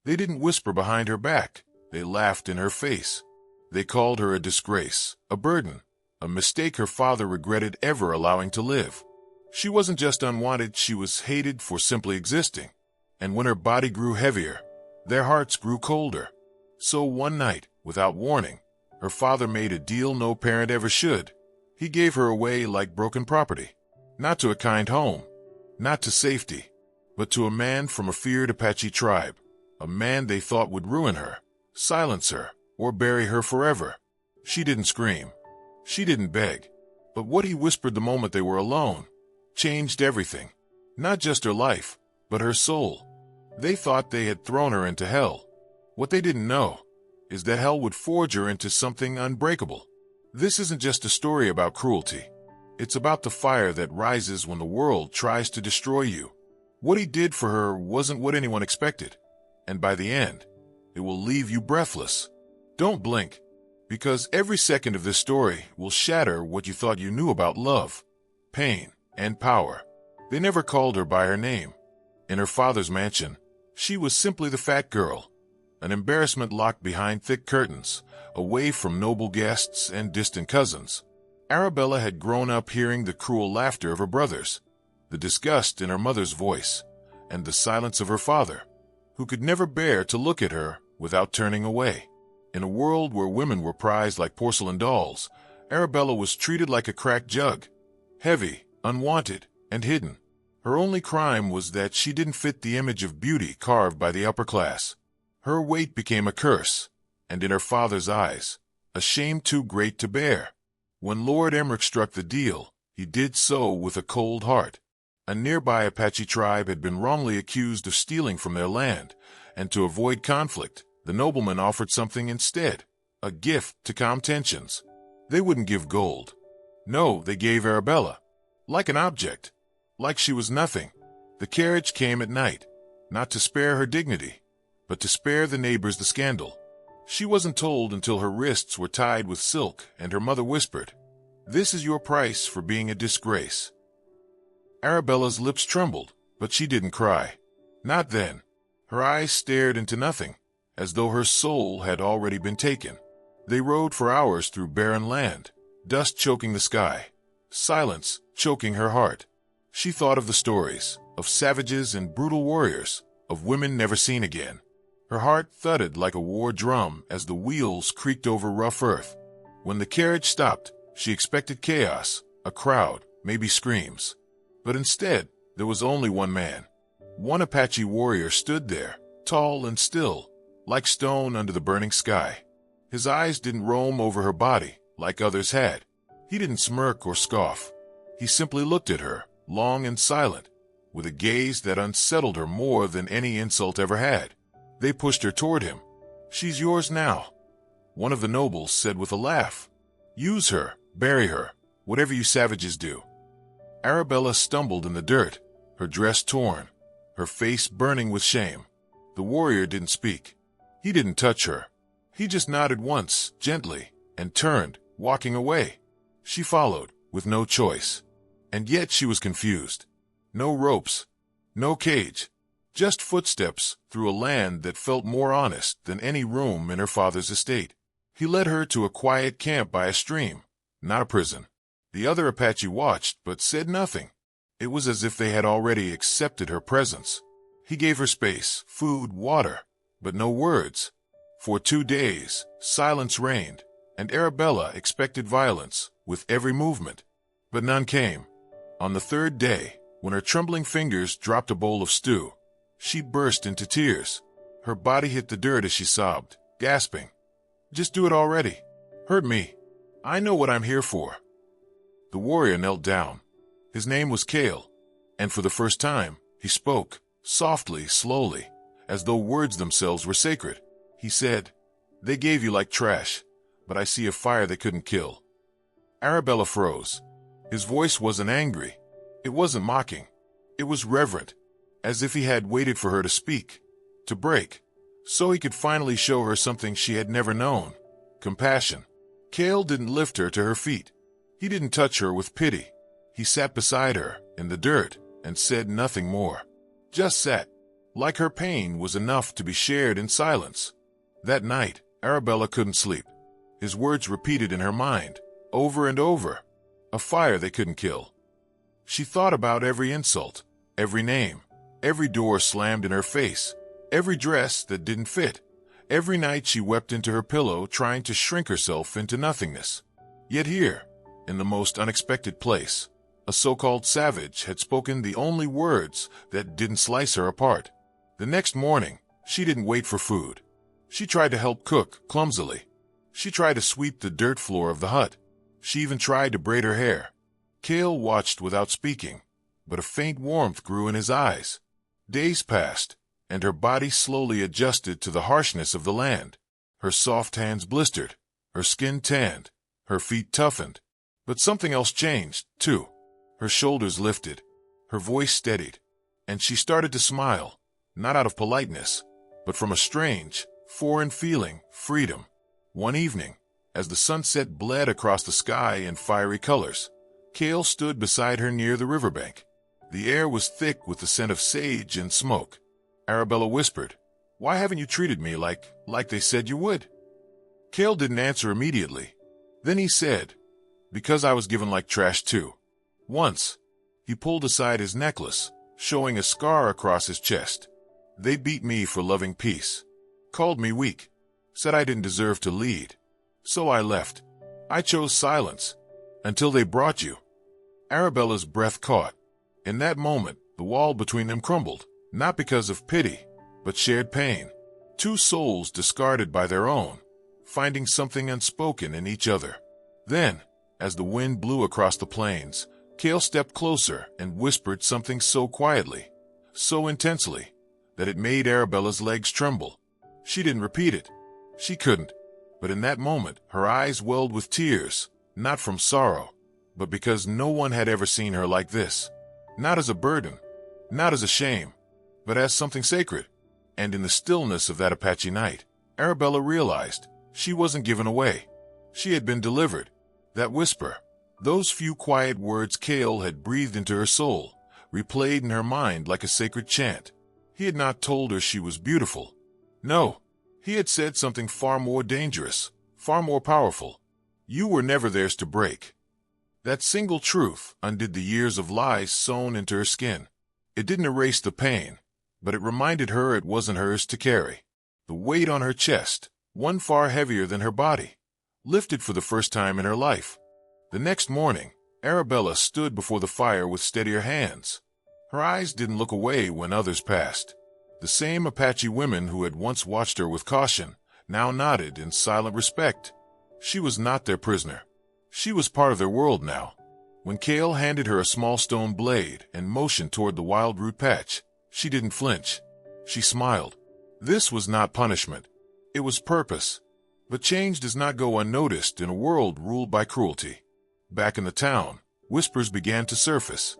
They didn't whisper behind her back. They laughed in her face. They called her a disgrace, a burden, a mistake her father regretted ever allowing to live. She wasn't just unwanted, she was hated for simply existing. And when her body grew heavier, their hearts grew colder. So one night, without warning, her father made a deal no parent ever should. He gave her away like broken property. Not to a kind home, not to safety, but to a man from a feared Apache tribe. A man they thought would ruin her, silence her, or bury her forever. She didn't scream. She didn't beg. But what he whispered the moment they were alone changed everything. Not just her life, but her soul. They thought they had thrown her into hell. What they didn't know is that hell would forge her into something unbreakable. This isn't just a story about cruelty. It's about the fire that rises when the world tries to destroy you. What he did for her wasn't what anyone expected. And by the end, it will leave you breathless. Don't blink, because every second of this story will shatter what you thought you knew about love, pain, and power. They never called her by her name. In her father's mansion, she was simply the fat girl, an embarrassment locked behind thick curtains, away from noble guests and distant cousins. Arabella had grown up hearing the cruel laughter of her brothers, the disgust in her mother's voice, and the silence of her father, who could never bear to look at her without turning away. In a world where women were prized like porcelain dolls, Arabella was treated like a cracked jug, heavy, unwanted, and hidden. Her only crime was that she didn't fit the image of beauty carved by the upper class. Her weight became a curse, and in her father's eyes, a shame too great to bear. When Lord Emmerich struck the deal, he did so with a cold heart. A nearby Apache tribe had been wrongly accused of stealing from their land, and to avoid conflict, the nobleman offered something instead, a gift to calm tensions. They wouldn't give gold. No, they gave Arabella, like an object, like she was nothing. The carriage came at night, not to spare her dignity, but to spare the neighbors the scandal. She wasn't told until her wrists were tied with silk and her mother whispered, "This is your price for being a disgrace." Arabella's lips trembled, but she didn't cry. Not then. Her eyes stared into nothing, as though her soul had already been taken. They rode for hours through barren land, dust choking the sky, silence choking her heart. She thought of the stories, of savages and brutal warriors, of women never seen again. Her heart thudded like a war drum as the wheels creaked over rough earth. When the carriage stopped, she expected chaos, a crowd, maybe screams. But instead, there was only one man. One Apache warrior stood there, tall and still, like stone under the burning sky. His eyes didn't roam over her body like others had. He didn't smirk or scoff. He simply looked at her, long and silent, with a gaze that unsettled her more than any insult ever had. They pushed her toward him. "She's yours now," one of the nobles said with a laugh. "Use her, bury her, whatever you savages do." Arabella stumbled in the dirt, her dress torn, her face burning with shame. The warrior didn't speak. He didn't touch her. He just nodded once, gently, and turned, walking away. She followed, with no choice. And yet she was confused. No ropes, no cage, just footsteps through a land that felt more honest than any room in her father's estate. He led her to a quiet camp by a stream, not a prison. The other Apache watched but said nothing. It was as if they had already accepted her presence. He gave her space, food, water, but no words. For 2 days, silence reigned, and Arabella expected violence with every movement. But none came. On the 3rd day, when her trembling fingers dropped a bowl of stew, she burst into tears. Her body hit the dirt as she sobbed, gasping, "Just do it already. Hurt me. I know what I'm here for." The warrior knelt down. His name was Kale, and for the first time, he spoke, softly, slowly, as though words themselves were sacred. He said, "They gave you like trash, but I see a fire they couldn't kill." Arabella froze. His voice wasn't angry. It wasn't mocking. It was reverent, as if he had waited for her to speak, to break, so he could finally show her something she had never known, compassion. Kale didn't lift her to her feet. He didn't touch her with pity. He sat beside her, in the dirt, and said nothing more. Just sat, like her pain was enough to be shared in silence. That night, Arabella couldn't sleep. His words repeated in her mind, over and over. A fire they couldn't kill. She thought about every insult, every name, every door slammed in her face, every dress that didn't fit. Every night she wept into her pillow, trying to shrink herself into nothingness. Yet here, in the most unexpected place, a so-called savage had spoken the only words that didn't slice her apart. The next morning, she didn't wait for food. She tried to help cook, clumsily. She tried to sweep the dirt floor of the hut. She even tried to braid her hair. Kale watched without speaking, but a faint warmth grew in his eyes. Days passed, and her body slowly adjusted to the harshness of the land. Her soft hands blistered, her skin tanned, her feet toughened. But something else changed, too. Her shoulders lifted, her voice steadied, and she started to smile, not out of politeness, but from a strange, foreign feeling, freedom. One evening, as the sunset bled across the sky in fiery colors, Kale stood beside her near the riverbank. The air was thick with the scent of sage and smoke. Arabella whispered, "Why haven't you treated me like they said you would?" Kale didn't answer immediately. Then he said, "Because I was given like trash too. Once." He pulled aside his necklace, showing a scar across his chest. "They beat me for loving peace. Called me weak. Said I didn't deserve to lead. So I left. I chose silence. Until they brought you." Arabella's breath caught. In that moment, the wall between them crumbled, not because of pity, but shared pain. Two souls discarded by their own, finding something unspoken in each other. Then, as the wind blew across the plains, Kale stepped closer and whispered something so quietly, so intensely, that it made Arabella's legs tremble. She didn't repeat it. She couldn't. But in that moment, her eyes welled with tears, not from sorrow, but because no one had ever seen her like this. Not as a burden, not as a shame, but as something sacred. And in the stillness of that Apache night, Arabella realized she wasn't given away. She had been delivered. That whisper, those few quiet words Kale had breathed into her soul, replayed in her mind like a sacred chant. He had not told her she was beautiful. No, he had said something far more dangerous, far more powerful. You were never theirs to break. That single truth undid the years of lies sewn into her skin. It didn't erase the pain, but it reminded her it wasn't hers to carry. The weight on her chest, one far heavier than her body, lifted for the first time in her life. The next morning, Arabella stood before the fire with steadier hands. Her eyes didn't look away when others passed. The same Apache women who had once watched her with caution now nodded in silent respect. She was not their prisoner. She was part of their world now. When Kale handed her a small stone blade and motioned toward the wild root patch, she didn't flinch. She smiled. This was not punishment. It was purpose. But change does not go unnoticed in a world ruled by cruelty. Back in the town, whispers began to surface.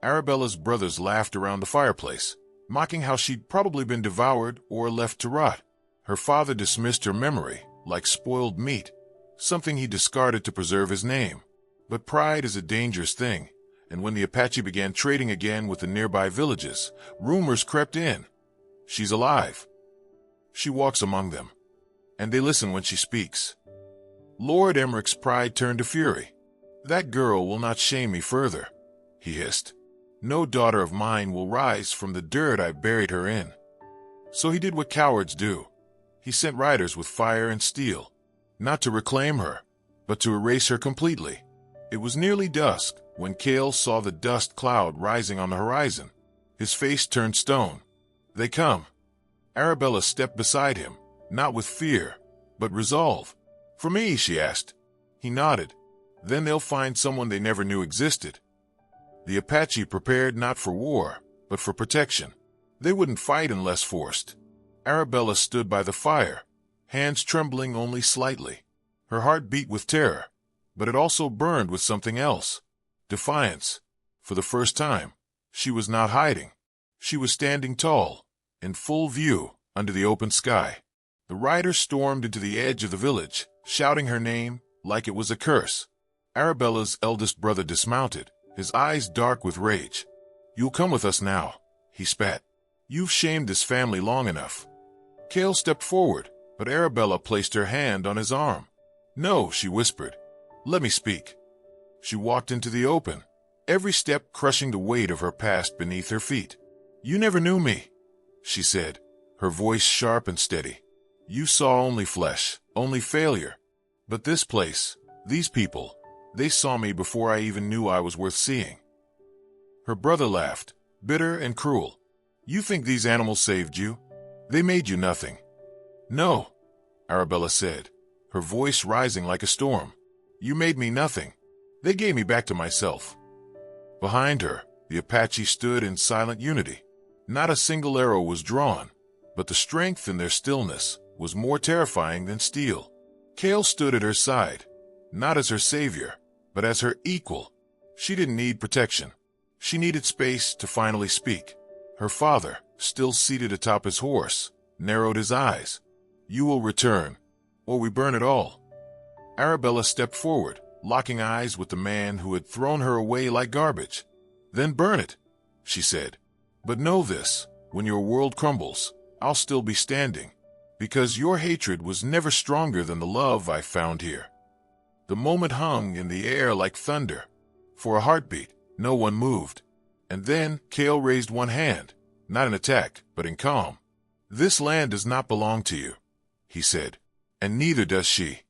Arabella's brothers laughed around the fireplace, mocking how she'd probably been devoured or left to rot. Her father dismissed her memory like spoiled meat, something he discarded to preserve his name. But pride is a dangerous thing, and when the Apache began trading again with the nearby villages, rumors crept in. She's alive. She walks among them, and they listen when she speaks. Lord Emmerich's pride turned to fury. That girl will not shame me further, he hissed. No daughter of mine will rise from the dirt I buried her in. So he did what cowards do. He sent riders with fire and steel, not to reclaim her, but to erase her completely. It was nearly dusk when Kale saw the dust cloud rising on the horizon. His face turned stone. They come. Arabella stepped beside him, not with fear, but resolve. For me, she asked. He nodded. Then they'll find someone they never knew existed. The Apache prepared not for war, but for protection. They wouldn't fight unless forced. Arabella stood by the fire, hands trembling only slightly. Her heart beat with terror, but it also burned with something else. Defiance. For the first time, she was not hiding. She was standing tall, in full view, under the open sky. The riders stormed into the edge of the village, shouting her name like it was a curse. Arabella's eldest brother dismounted, his eyes dark with rage. You'll come with us now, he spat. You've shamed this family long enough." Cale stepped forward, but Arabella placed her hand on his arm. "No," she whispered. "Let me speak." She walked into the open, every step crushing the weight of her past beneath her feet. "You never knew me," she said, her voice sharp and steady. "You saw only flesh, only failure. But this place, these people, they saw me before I even knew I was worth seeing." Her brother laughed, bitter and cruel. "You think these animals saved you? They made you nothing." "No," Arabella said, her voice rising like a storm. "You made me nothing. They gave me back to myself." Behind her, the Apache stood in silent unity. Not a single arrow was drawn, but the strength in their stillness was more terrifying than steel. Cale stood at her side, not as her savior, but as her equal. She didn't need protection. She needed space to finally speak. Her father, still seated atop his horse, narrowed his eyes. "You will return, or we burn it all." Arabella stepped forward, locking eyes with the man who had thrown her away like garbage. "Then burn it," she said. "But know this, when your world crumbles, I'll still be standing, because your hatred was never stronger than the love I found here." The moment hung in the air like thunder. For a heartbeat, no one moved. And then Cale raised one hand, not in attack, but in calm. "This land does not belong to you," he said, "and neither does she."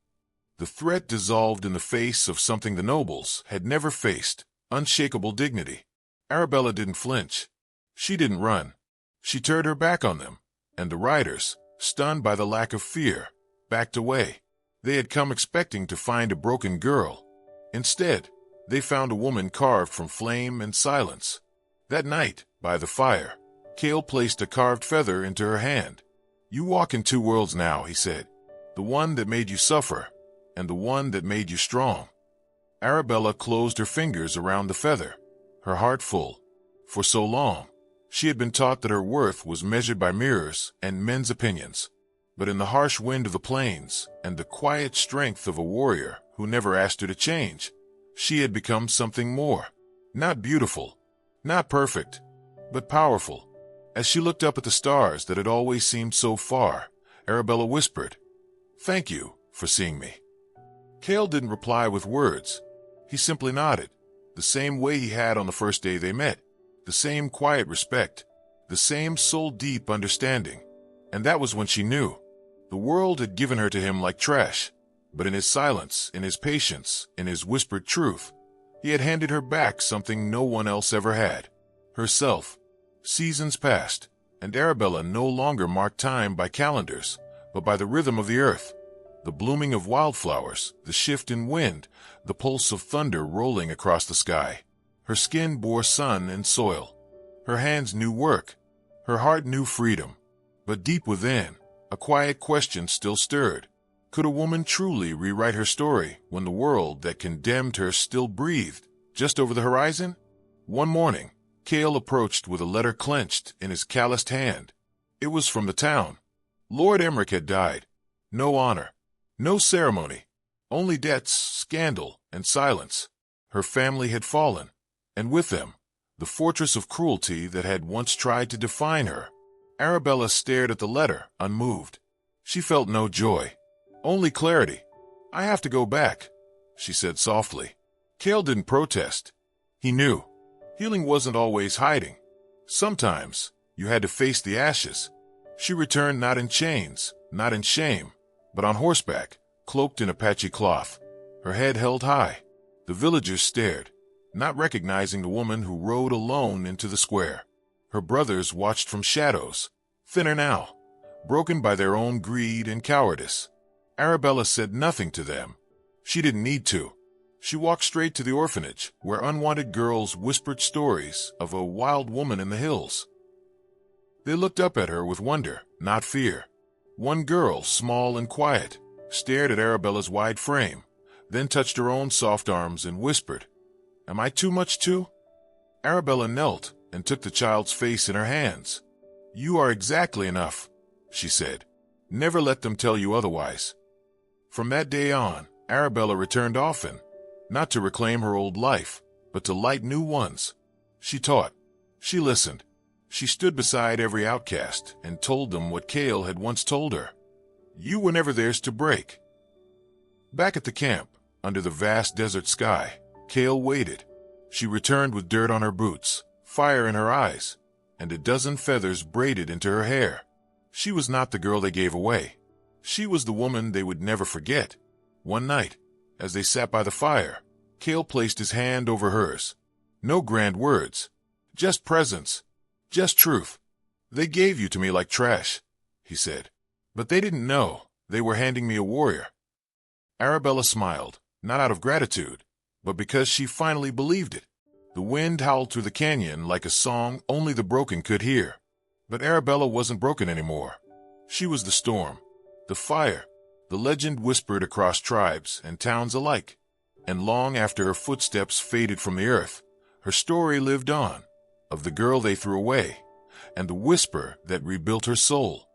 The threat dissolved in the face of something the nobles had never faced, unshakable dignity. Arabella didn't flinch. She didn't run. She turned her back on them, and the riders, stunned by the lack of fear, backed away. They had come expecting to find a broken girl. Instead, they found a woman carved from flame and silence. That night, by the fire, Cale placed a carved feather into her hand. "You walk in two worlds now," he said. "The one that made you suffer, and the one that made you strong." Arabella closed her fingers around the feather, her heart full. For so long, she had been taught that her worth was measured by mirrors and men's opinions. But in the harsh wind of the plains and the quiet strength of a warrior who never asked her to change, she had become something more. Not beautiful, not perfect, but powerful. As she looked up at the stars that had always seemed so far, Arabella whispered, "Thank you for seeing me." Cale didn't reply with words. He simply nodded, the same way he had on the first day they met, the same quiet respect, the same soul-deep understanding. And that was when she knew. The world had given her to him like trash, but in his silence, in his patience, in his whispered truth, he had handed her back something no one else ever had: herself. Seasons passed, and Arabella no longer marked time by calendars, but by the rhythm of the earth, the blooming of wildflowers, the shift in wind, the pulse of thunder rolling across the sky. Her skin bore sun and soil. Her hands knew work. Her heart knew freedom. But deep within, a quiet question still stirred. Could a woman truly rewrite her story when the world that condemned her still breathed, just over the horizon? One morning, Cale approached with a letter clenched in his calloused hand. It was from the town. Lord Emmerich had died. No honor, no ceremony, only debts, scandal, and silence. Her family had fallen, and with them, the fortress of cruelty that had once tried to define her. Arabella stared at the letter, unmoved. She felt no joy, only clarity. "I have to go back," she said softly. Cale didn't protest. He knew. Healing wasn't always hiding. Sometimes you had to face the ashes. She returned not in chains, not in shame, but on horseback, cloaked in Apache cloth, her head held high. The villagers stared, not recognizing the woman who rode alone into the square. Her brothers watched from shadows, thinner now, broken by their own greed and cowardice. Arabella said nothing to them. She didn't need to. She walked straight to the orphanage, where unwanted girls whispered stories of a wild woman in the hills. They looked up at her with wonder, not fear. One girl, small and quiet, stared at Arabella's wide frame, then touched her own soft arms and whispered, "Am I too much too?" Arabella knelt and took the child's face in her hands. "You are exactly enough," she said. "Never let them tell you otherwise." From that day on, Arabella returned often, not to reclaim her old life, but to light new ones. She taught. She listened. She stood beside every outcast and told them what Kale had once told her. You were never theirs to break. Back at the camp, under the vast desert sky, Kale waited. She returned with dirt on her boots, fire in her eyes, and a dozen feathers braided into her hair. She was not the girl they gave away. She was the woman they would never forget. One night, as they sat by the fire, Kale placed his hand over hers. No grand words, just presence, just truth. They gave you to me like trash, he said. But they didn't know they were handing me a warrior. Arabella smiled, not out of gratitude, but because she finally believed it. The wind howled through the canyon like a song only the broken could hear. But Arabella wasn't broken anymore. She was the storm, the fire, the legend whispered across tribes and towns alike. And long after her footsteps faded from the earth, her story lived on, of the girl they threw away, and the whisper that rebuilt her soul.